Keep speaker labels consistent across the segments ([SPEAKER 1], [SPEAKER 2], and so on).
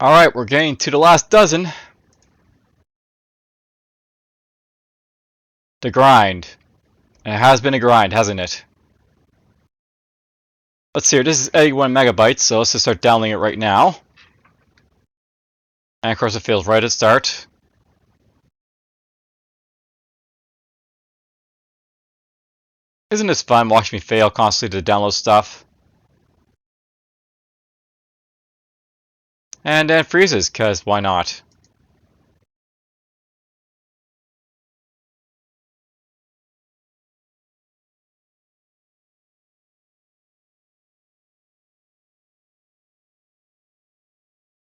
[SPEAKER 1] Alright, we're getting to the last dozen. The grind. And it has been a grind, hasn't it? Let's see here, this is 81 megabytes, so let's just start downloading it right now. And of course it feels right at start. Isn't this fun watching me fail constantly to download stuff? And then it freezes, because why not?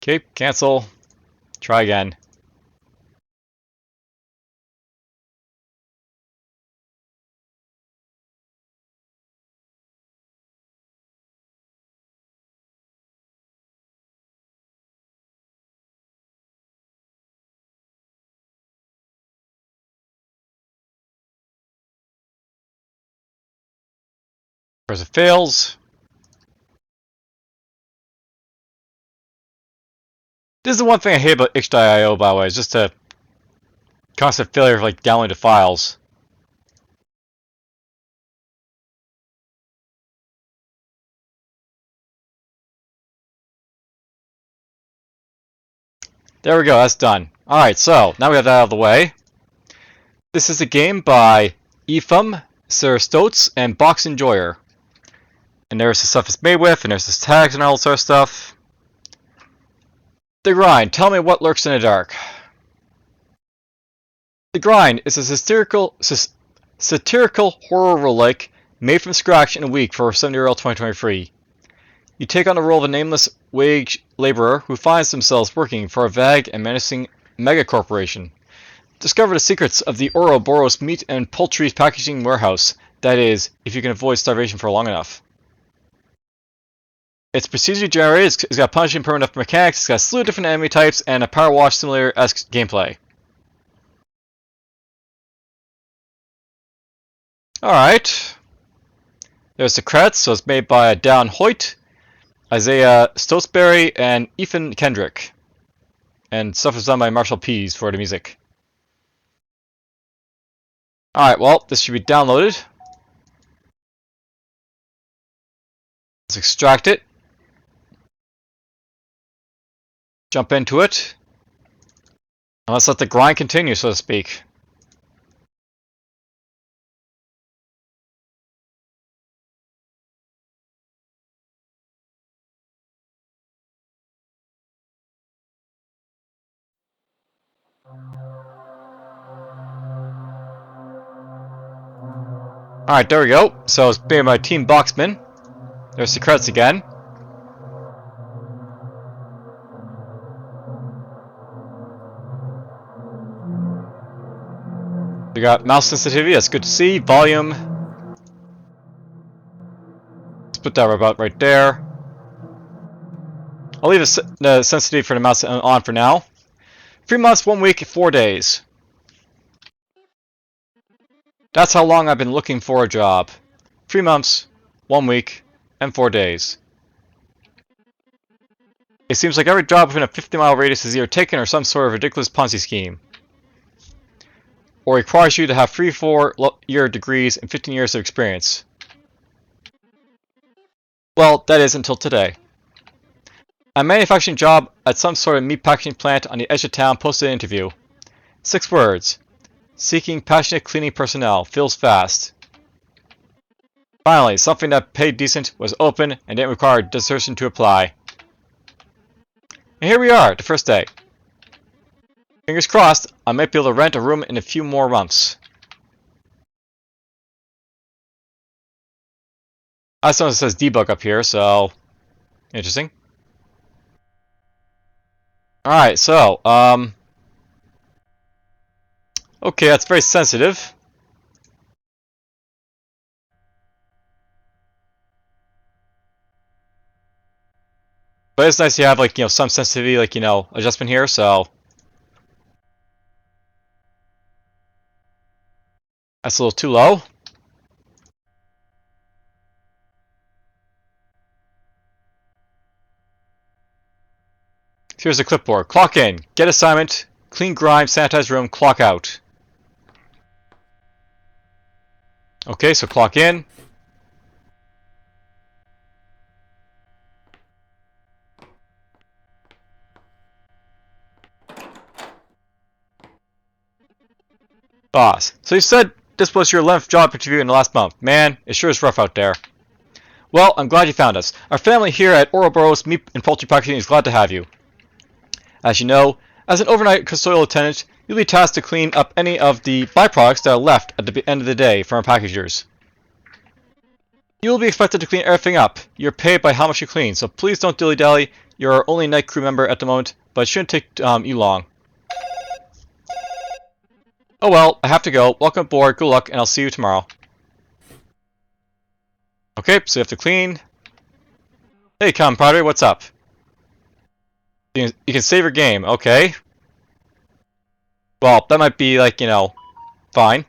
[SPEAKER 1] Okay, cancel. Try again. Of course it fails. This is the one thing I hate about itch.io, by the way, is just a constant failure of like downloading the files. There we go, that's done. Alright, so now we have that out of the way. This is a game by Efum, Sir Stoats, and Box Enjoyer. And there's the stuff it's made with, and there's the tags and all sort of stuff. The Grind. Tell me what lurks in the dark. The Grind is a satirical horror roguelike made from scratch in a week for 7DRL 2023. You take on the role of a nameless wage laborer who finds themselves working for a vague and menacing megacorporation. Discover the secrets of the Ouroboros meat and poultry packaging warehouse. That is, if you can avoid starvation for long enough. It's procedurally generated, it's got punishing permanent mechanics, it's got a slew of different enemy types, and a Power Wash Simulator-esque gameplay. Alright. There's the credits, so it's made by Dan Hoyt, Isaiah Stosberry, and Ethan Kendrick. And stuff is done by Marshall Pease for the music. Alright, well, this should be downloaded. Let's extract it. Jump into it. And let's let the grind continue, so to speak. Alright, there we go. So it's made by Team Boxman. There's the credits again. We got mouse sensitivity, that's good to see. Volume. Let's put that about right there. I'll leave the sensitivity for the mouse on for now. 3 months, 1 week, 4 days. That's how long I've been looking for a job. 3 months, 1 week, and 4 days. It seems like every job within a 50-mile radius is either taken or some sort of ridiculous Ponzi scheme. Or requires you to have 3-4-year degrees and 15 years of experience. Well, that is until today. A manufacturing job at some sort of meat packaging plant on the edge of town posted an interview. 6 words. Seeking passionate cleaning personnel. Feels fast. Finally, something that paid decent, was open, and didn't require desertion to apply. And here we are, the first day. Fingers crossed, I might be able to rent a room in a few more months. I saw it says debug up here, so interesting. Alright, so, okay, that's very sensitive. But it's nice to have, like, some sensitivity, like, adjustment here, so. That's a little too low. Here's the clipboard. Clock in. Get assignment. Clean grime, sanitize room, clock out. Okay, so clock in. Boss. So you said this was your 11th job interview in the last month. Man, it sure is rough out there. Well, I'm glad you found us. Our family here at Ouroboros Meat and Poultry Packaging is glad to have you. As you know, as an overnight custodial attendant, you'll be tasked to clean up any of the byproducts that are left at the end of the day from our packagers. You will be expected to clean everything up. You're paid by how much you clean, so please don't dilly-dally. You're our only night crew member at the moment, but it shouldn't take you long. Oh well, I have to go. Welcome aboard, good luck, and I'll see you tomorrow. Okay, so you have to clean. Hey, compadre, what's up? You can save your game, okay. Well, that might be like, fine.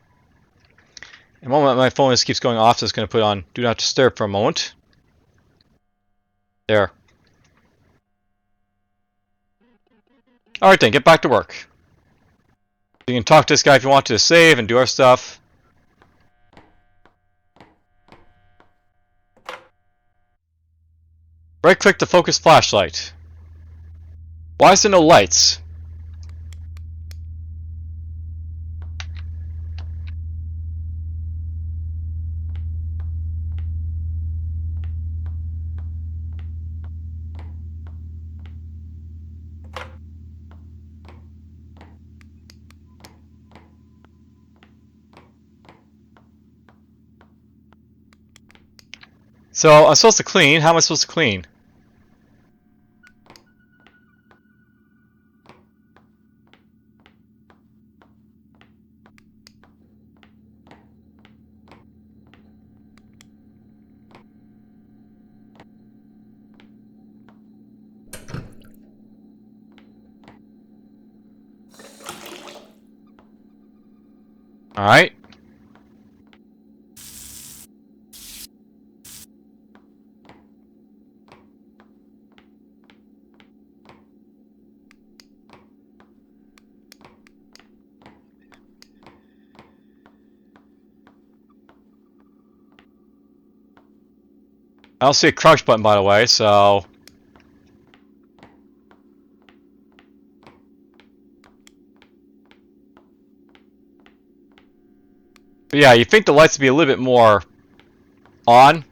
[SPEAKER 1] And one moment my phone just keeps going off, so it's going to put on Do Not Disturb for a moment. There. Alright then, get back to work. You can talk to this guy if you want to save and do our stuff. Right click to focus flashlight. Why is there no lights? So I'm supposed to clean. How am I supposed to clean? Alright. I don't see a crouch button, by the way, so... But yeah, you think the lights would be a little bit more on.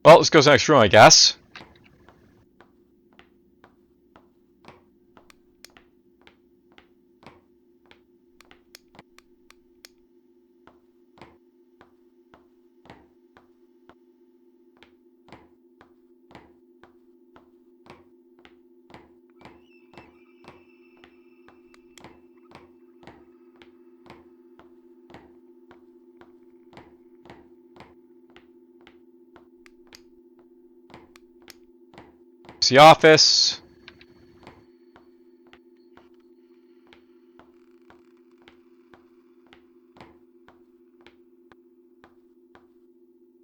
[SPEAKER 1] Well, let's go to the next room, I guess. It's the office.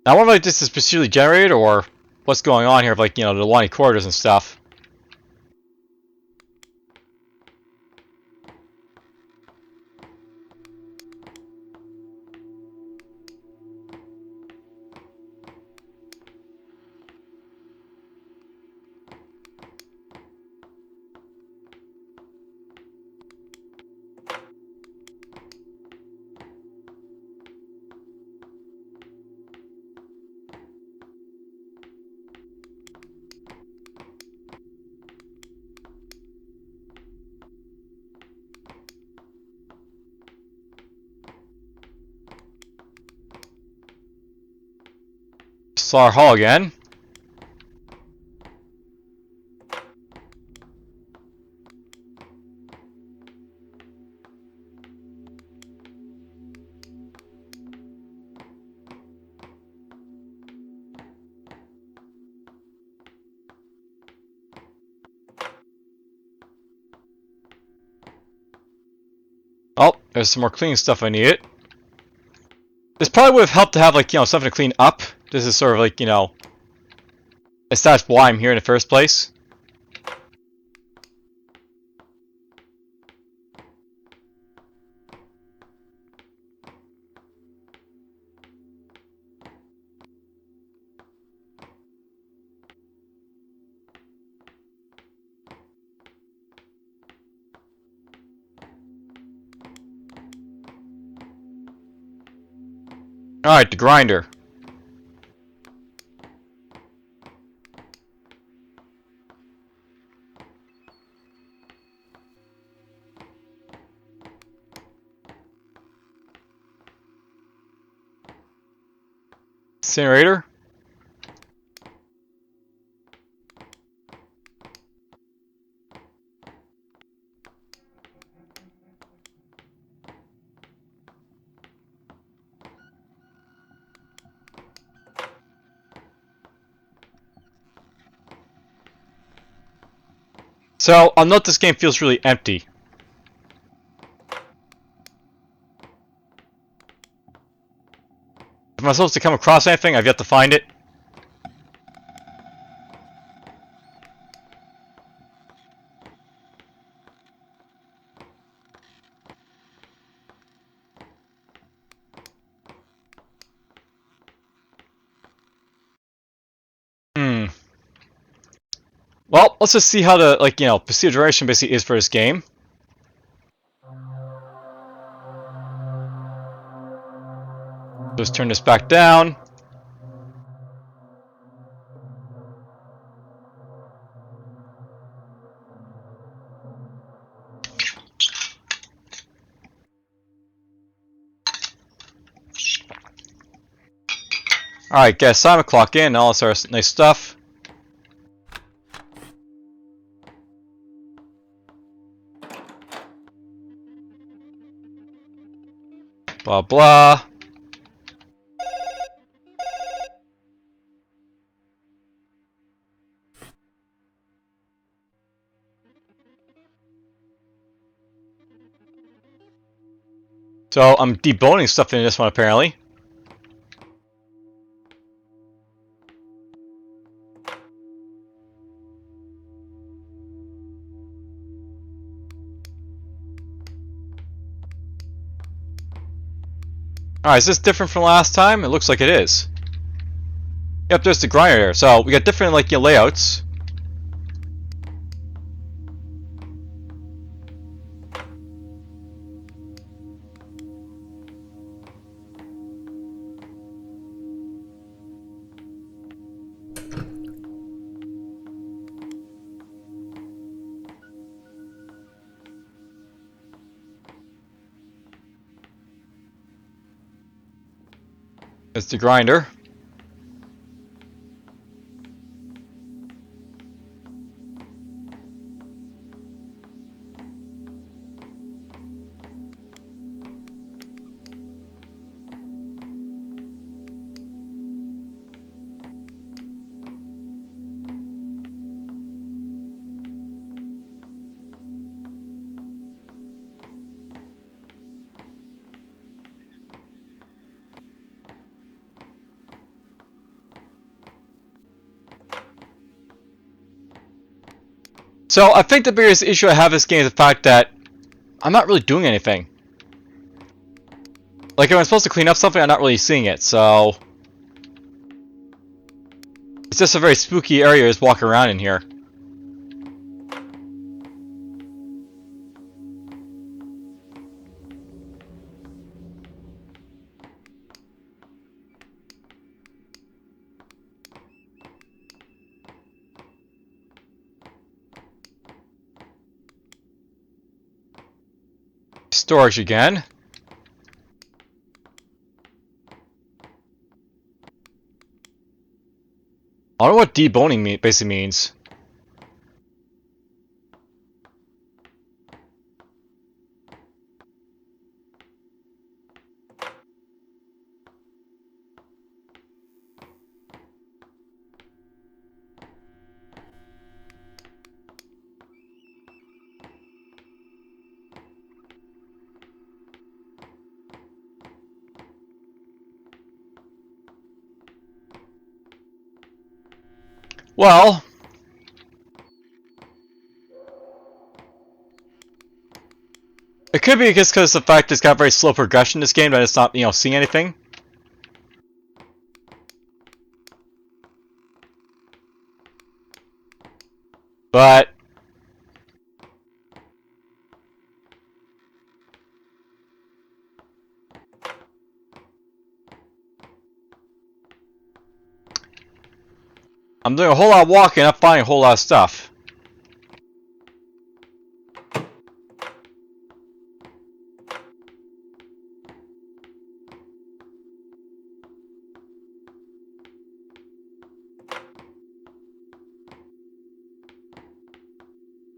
[SPEAKER 1] Now, I wonder if this is procedurally generated or what's going on here, like, the lining corridors and stuff. Saw our hall again. There's some more cleaning stuff I need. This probably would have helped to have, like, you know, something to clean up. This is sort of like, you know, establish why I'm here in the first place. Alright, the grinder. Incinerator. So, I'll note this game feels really empty. If I'm supposed to come across anything, I've yet to find it. Well, let's just see how the, like, you know, procedural generation basically is for this game. Just turn this back down. Alright, get assignment clock in, all this other nice stuff. Blah blah. So I'm deboning stuff in this one apparently. Alright, is this different from last time? It looks like it is. Yep, there's the grinder there. So we got different, like, you know, layouts. It's the grinder. So I think the biggest issue I have with this game is the fact that I'm not really doing anything. Like, if I'm supposed to clean up something, I'm not really seeing it, so... It's just a very spooky area just walking around in here. Storage again. I don't know what deboning basically means. Well, it could be just because of the fact it's got very slow progression in this game that it's not, seeing anything. But I'm doing a whole lot of walking, I'm finding a whole lot of stuff.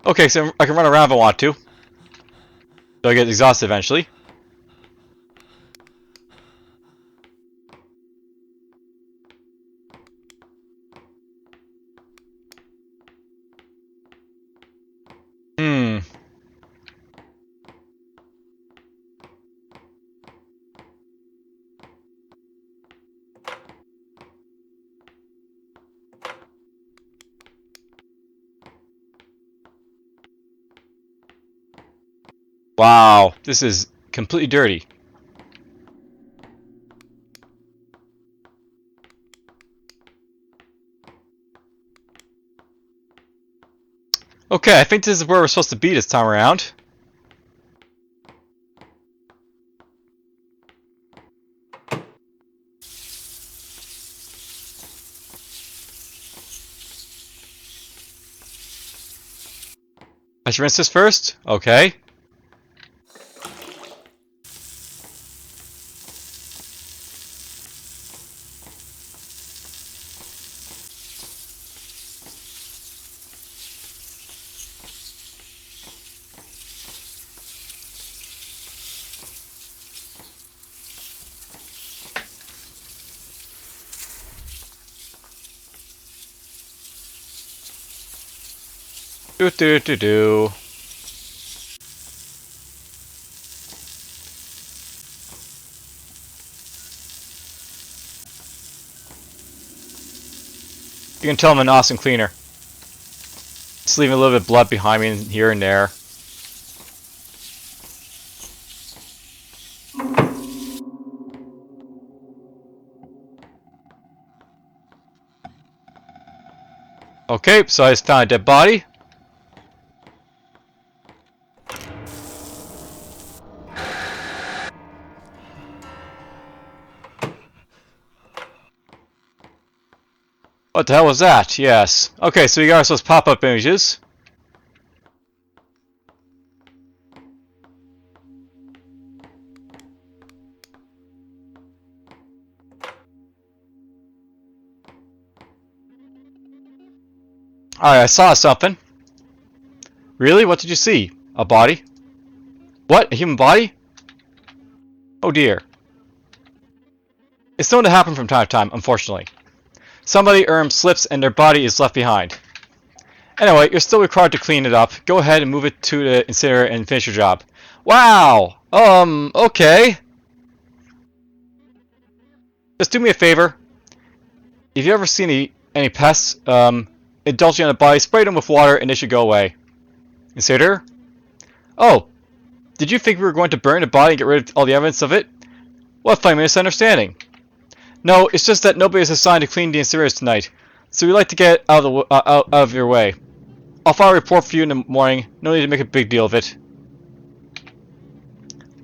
[SPEAKER 1] Okay, so I can run around if I want to. So I get exhausted eventually. Hmm. Wow, this is completely dirty. Okay, I think this is where we're supposed to be this time around. I should rinse this first? Okay. Do. You can tell I'm an awesome cleaner. Just leaving a little bit of blood behind me here and there. Okay, so I just found a dead body. What the hell was that? Yes. Okay, so we got ourselves pop-up images. Alright, I saw something. Really? What did you see? A body? What? A human body? Oh dear. It's known to happen from time to time, unfortunately. Somebody slips and their body is left behind. Anyway, you're still required to clean it up. Go ahead and move it to the incinerator and finish your job. Wow! Okay. Just do me a favor. If you ever see any pests, indulging on a body, spray them with water and they should go away. Incinerator? Oh, did you think we were going to burn the body and get rid of all the evidence of it? What a funny misunderstanding. No, it's just that nobody is assigned to clean the incinerators tonight, so we'd like to get out of your way. I'll file a report for you in the morning. No need to make a big deal of it.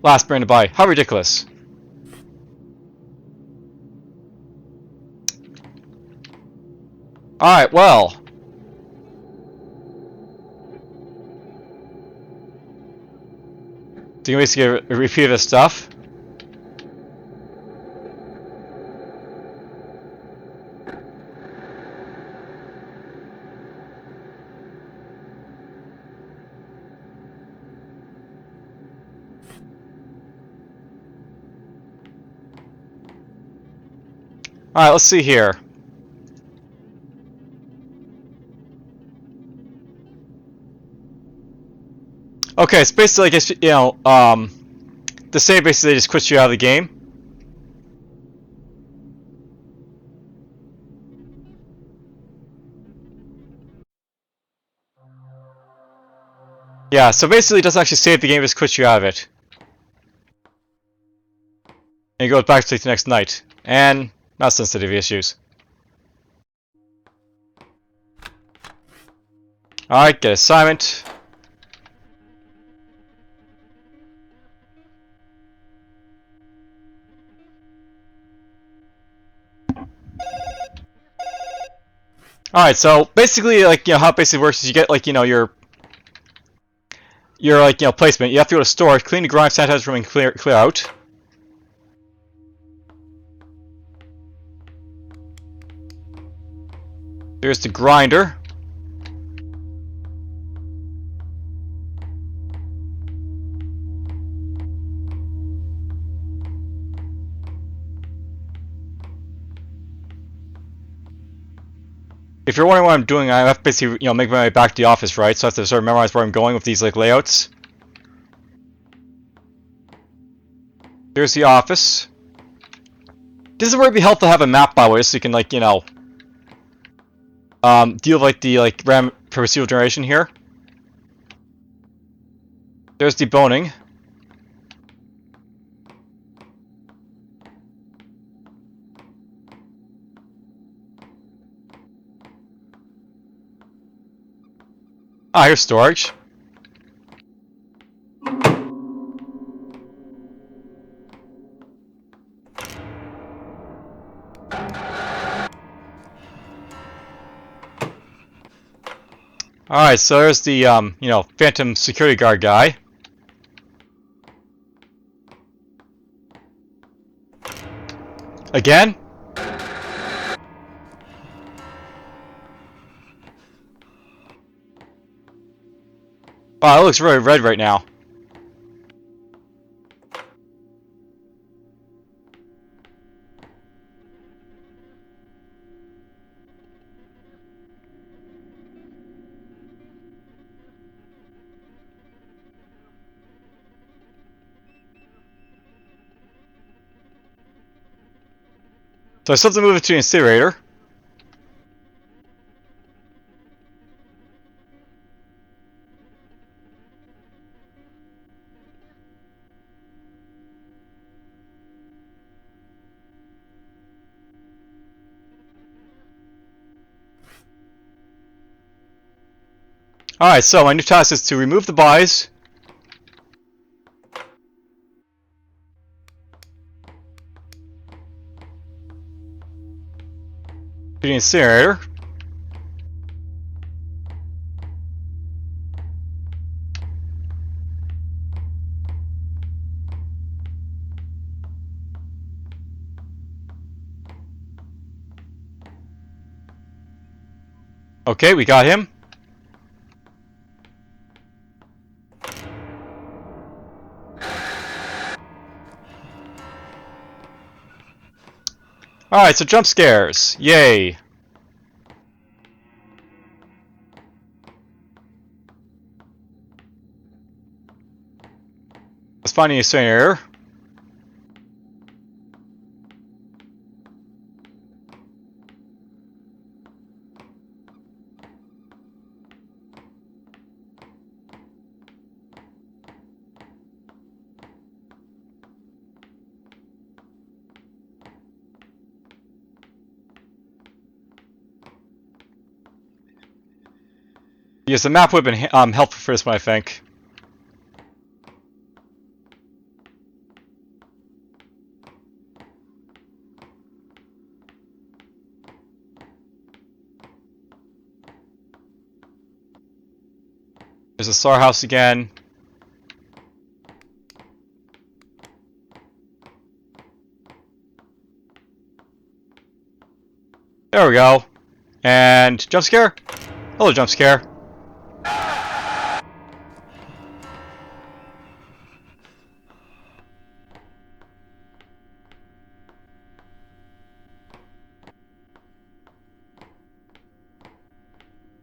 [SPEAKER 1] Last burn the body. How ridiculous. Alright, well. Do you basically get a repeat of this stuff? Alright, let's see here. Okay, it's basically, I guess, the save basically just quits you out of the game. Yeah, so basically it doesn't actually save the game, it just quits you out of it. And you go back to the next night. And mouse sensitivity issues. Alright, get assignment. Alright, so basically, like, how it basically works is you get, like, your like, placement. You have to go to storage, clean the grime, sanitize room, and clear out. There's the grinder. If you're wondering what I'm doing, I have to basically, make my way back to the office, right? So I have to sort of memorize where I'm going with these, like, layouts. There's the office. This is where it'd be helpful to have a map, by the way, so you can, like, deal with, like, the, like, RAM procedural generation here. There's deboning. Ah, here's storage. Alright, so there's the, phantom security guard guy. Again? Wow, it looks really red right now. So I still have to move it to the incinerator. Alright, so my new task is to remove the bodies. To the incinerator. Okay, we got him. Alright, so jump scares. Yay. Let's find the incinerator. Yes, the map would have been helpful for this one, I think. There's a SAR house again. There we go. And jump scare. Hello, jump scare.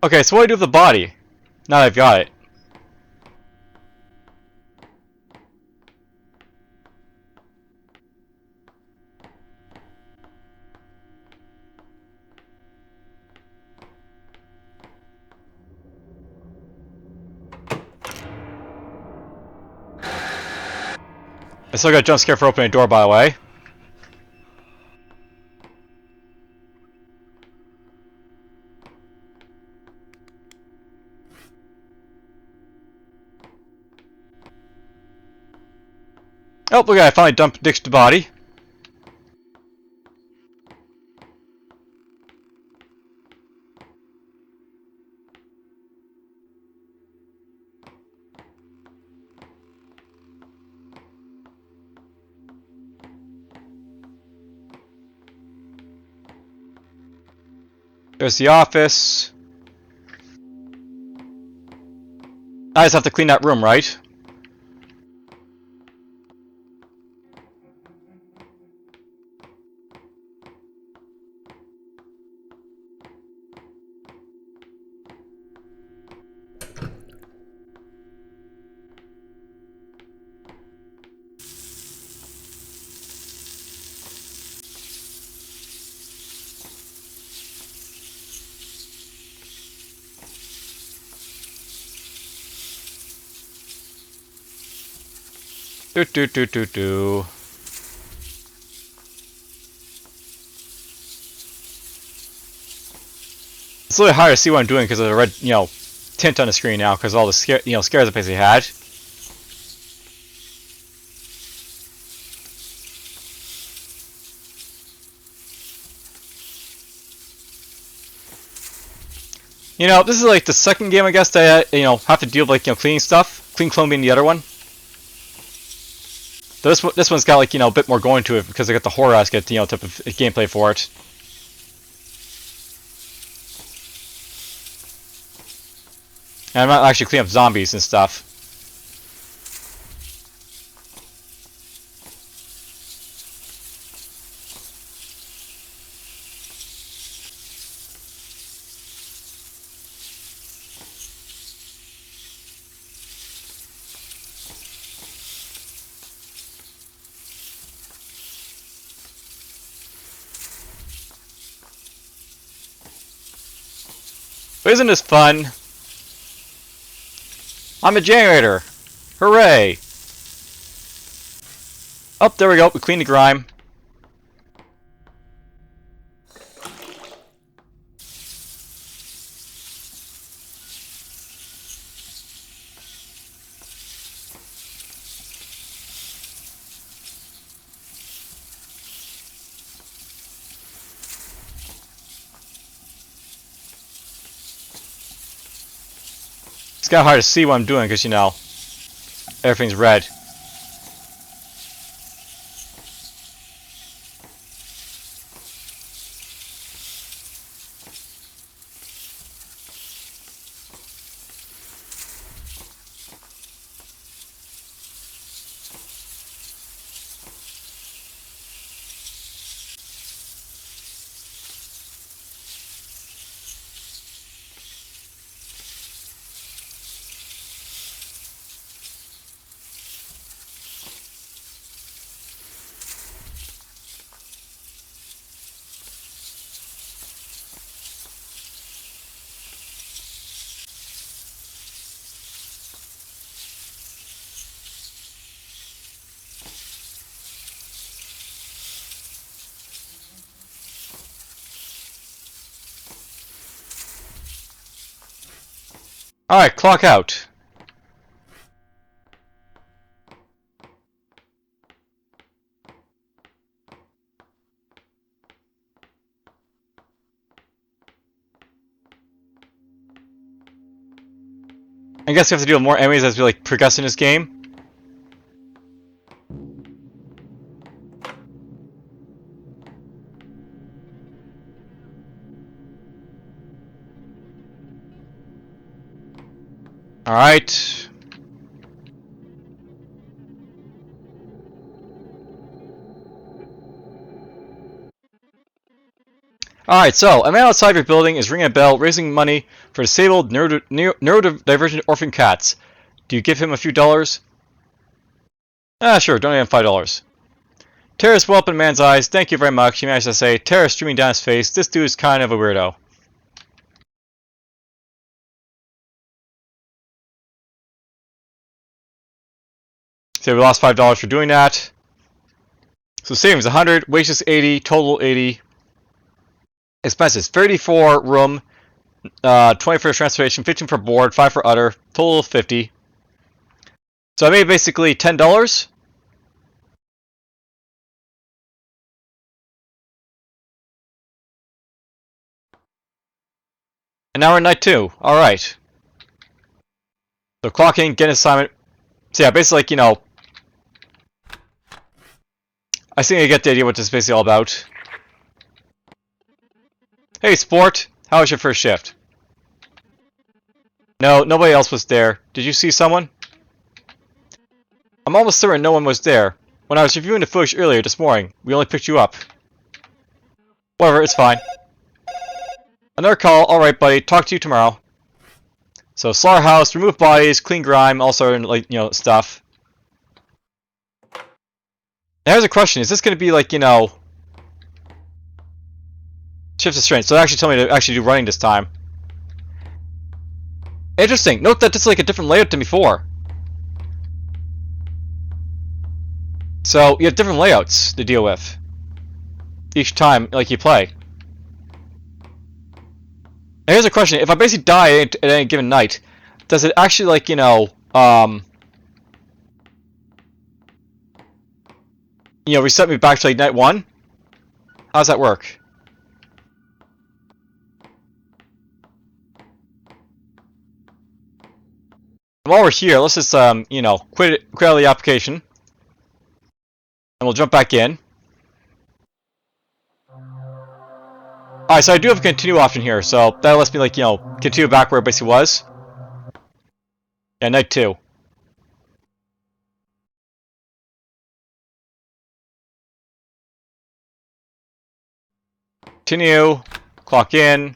[SPEAKER 1] Okay, so what do I do with the body? Now that I've got it. I still got a jump scare for opening a door, by the way. Oh, look at that, I finally ditched the body. There's the office. I just have to clean that room, right? Do. It's a little hard to see what I'm doing because of the red, tint on the screen now because of all the scares I basically had. This is like the second game I guess that I, have to deal with cleaning stuff. Clean clone being the other one. This one's got like a bit more going to it because I got the horror aspect type of gameplay for it. And I'm not actually cleaning up zombies and stuff. But isn't this fun? I'm a generator! Hooray! Oh, there we go. We cleaned the grime. It's kind of hard to see what I'm doing because, everything's red. Alright, clock out. I guess we have to deal with more enemies as we progress in this game. Alright. Alright, so a man outside your building is ringing a bell, raising money for disabled neurodivergent orphan cats. Do you give him a few dollars? Ah, sure, donate him $5. Tears well up in a man's eyes. Thank you very much, he managed to say, tears streaming down his face. This dude is kind of a weirdo. So we lost $5 for doing that. So savings 100, wages 80, total 80. Expenses 34 room, 20 for transportation, 15 for board, 5 for other, total 50. So I made basically $10. And now we're in night 2. Alright. So clock in, get an assignment. So yeah, basically, like, you know, I think I get the idea what this is basically all about. Hey, sport. How was your first shift? No, nobody else was there. Did you see someone? I'm almost certain no one was there. When I was reviewing the footage earlier this morning, we only picked you up. Whatever, it's fine. Another call. Alright, buddy. Talk to you tomorrow. So, slaughterhouse, remove bodies, clean grime, also, like, you know, stuff. Now, here's a question. Is this going to be, like, you know, shift of strength? So, it actually told me to actually do running this time. Interesting. Note that this is, like, a different layout than before. So, you have different layouts to deal with each time, like, you play. Now, here's a question. If I basically die at any given night, does it actually, like, you know, reset me back to, like, night 1? How does that work? And while we're here, let's just, you know, quit out of the application. And we'll jump back in. Alright, so I do have a continue option here, so that lets me, like, you know, continue back where it basically was. Yeah, night 2. Continue. Clock in.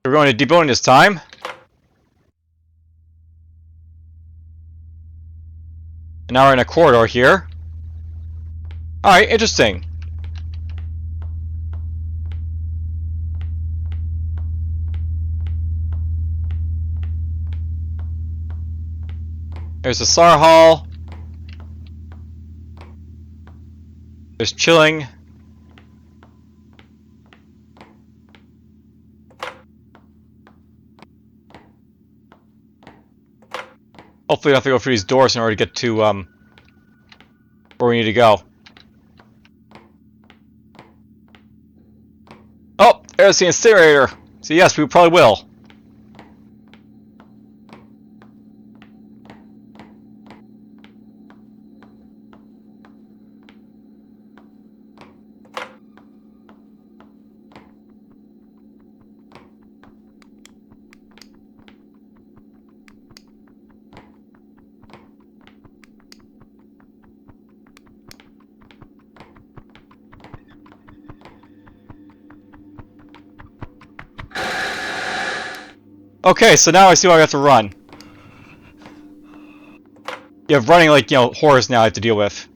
[SPEAKER 1] We're going to deboning this time. And now we're in a corridor here. Alright, interesting. There's the SAR hall. There's chilling. Hopefully we don't have to go through these doors in order to get to where we need to go. Oh, there's the incinerator. So yes, we probably will. Okay, so now I see why I have to run. You have running, like, you know, horrors now I have to deal with.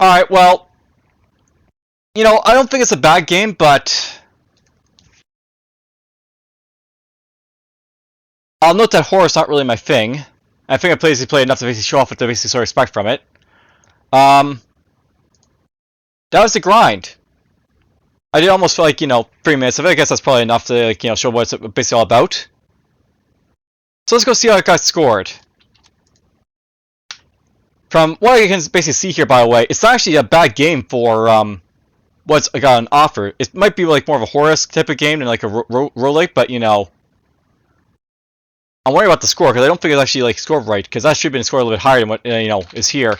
[SPEAKER 1] Alright, well, you know, I don't think it's a bad game, but I'll note that horror's not really my thing. I think I played enough to basically show off what to basically sort of expect from it. That was the grind. I did almost feel like, you know, 3 minutes of it. I guess that's probably enough to, like, you know, show what it's basically all about. So let's go see how it got scored. From what I can basically see here, by the way, it's not actually a bad game for what's got on offer. It might be like more of a horror type of game than like a roguelike, but, you know, I'm worried about the score because I don't think it's actually like scored right, because that should have been scored a little bit higher than what you know is here.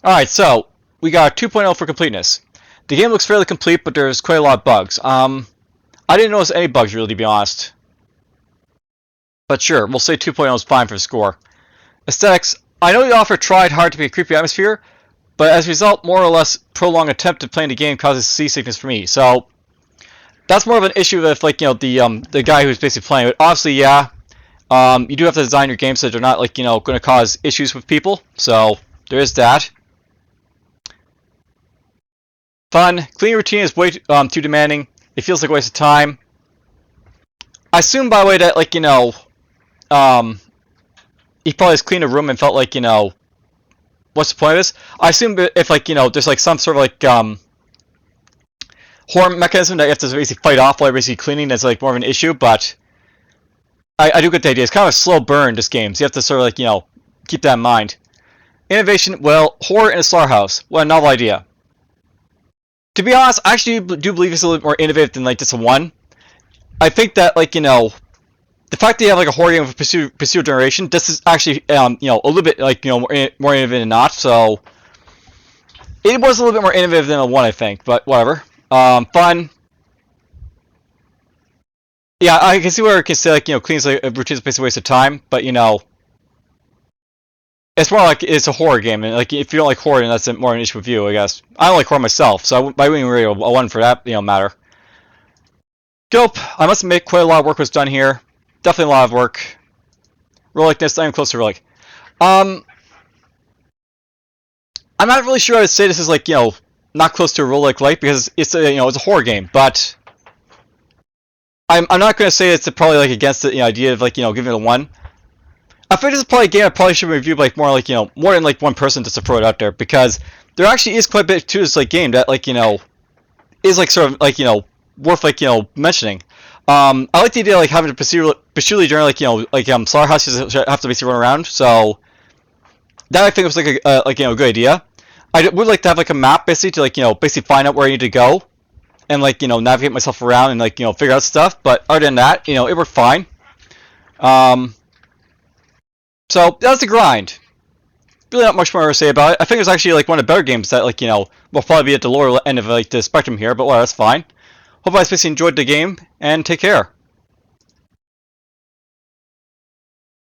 [SPEAKER 1] All right, so we got 2.0 for completeness. The game looks fairly complete, but there's quite a lot of bugs. I didn't notice any bugs really, to be honest. But sure, we'll say 2.0 is fine for the score. Aesthetics. I know the author tried hard to be a creepy atmosphere, but as a result, more or less prolonged attempt at playing the game causes seasickness for me. So that's more of an issue with, like, you know, the guy who's basically playing it. Obviously, yeah, you do have to design your games so they're not, like, you know, going to cause issues with people. So there is that. Fun. Cleaning routine is way too demanding. It feels like a waste of time. I assume, by the way, that, like, you know, he probably just cleaned a room and felt like, you know, what's the point of this? I assume if, like, you know, there's, like, some sort of, like, horror mechanism that you have to basically fight off while you're basically cleaning, that's, like, more of an issue, but I do get the idea. It's kind of a slow burn, this game, so you have to sort of, like, you know, keep that in mind. Innovation, well, horror in a slaughterhouse. What a novel idea. To be honest, I actually do believe it's a little bit more innovative than, like, just a one. I think that, like, you know, the fact that you have, like, a horror game of procedural generation, this is actually, you know, a little bit, like, you know, more innovative than not, so it was a little bit more innovative than a one, I think, but whatever. Fun. Yeah, I can see where it can say, like, you know, cleans like a routine is basically a waste of time, but, you know, it's more like it's a horror game, and, like, if you don't like horror, then that's more an issue with you, I guess. I don't like horror myself, so I wouldn't really a one for that, you know, matter. Dope. I must admit, quite a lot of work was done here. Definitely a lot of work. Roguelike this, I'm close to roguelike. I'm not really sure I would say this is, like, you know, not close to a roguelike light, because it's a, you know, it's a horror game, but I'm not going to say it's probably, like, against the, you know, idea of, like, you know, giving it a one. I think this is probably a game I probably should review, like, more, like, you know, more than, like, one person just to throw it out there, because there actually is quite a bit to this, like, game that, like, you know, is, like, sort of, like, you know, worth, like, you know, mentioning. I like the idea of, like, having to procedurally during, like, you know, like, slaughterhouses have to basically run around, so that I think was, like, a like, you know, a good idea. I would like to have, like, a map, basically, to, like, you know, basically find out where I need to go, and, like, you know, navigate myself around and, like, you know, figure out stuff, but other than that, you know, it worked fine. So, that's the grind. Really not much more to say about it. I think it's actually, like, one of the better games that, like, you know, will probably be at the lower end of, like, the spectrum here, but well, that's fine. Hope you guys basically enjoyed the game, and take care.